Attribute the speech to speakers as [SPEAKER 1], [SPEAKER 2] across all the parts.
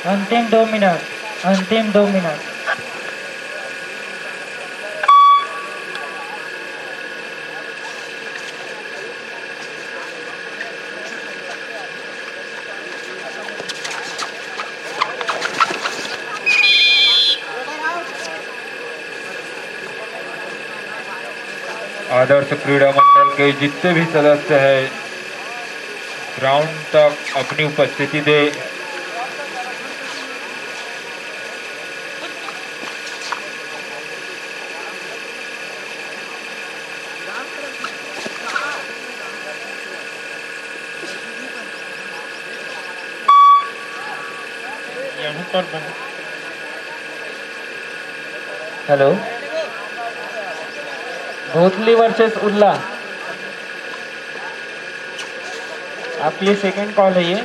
[SPEAKER 1] अंतिम 2 मिनट, अंतिम 2 मिनट।
[SPEAKER 2] आदर्श क्रीड़ा मंडल के जितने भी सदस्य हैं ग्राउंड तक अपनी उपस्थिति दे।
[SPEAKER 1] यहाँ पर हेलो, भोसले वर्सेस उल्ला, आपके लिए सेकंड कॉल है ये।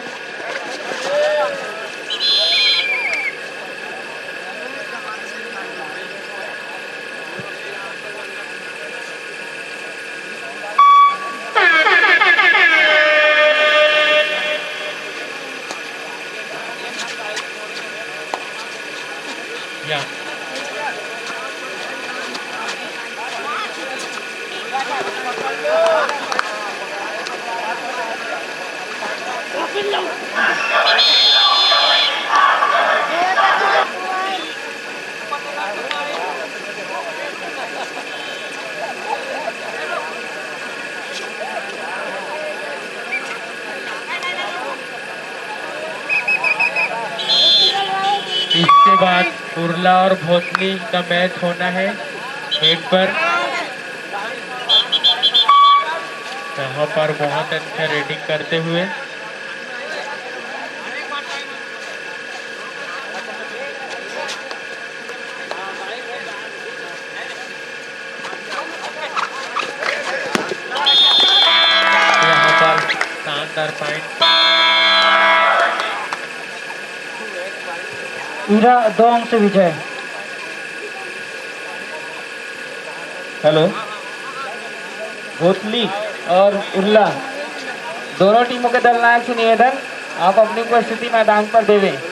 [SPEAKER 1] या इसके बाद उर्ला और भोसली का मैच होना है नेट पर। यहाँ पर बहुत अच्छा रेडिंग करते हुए यहाँ पर शानदार पॉइंट। ईरा 2 अंक से विजय। हेलो, भोसली और उल्ला दोनों टीमों के दलनायक से निवेदन, आप अपनी उपस्थिति मैदान पर देवें।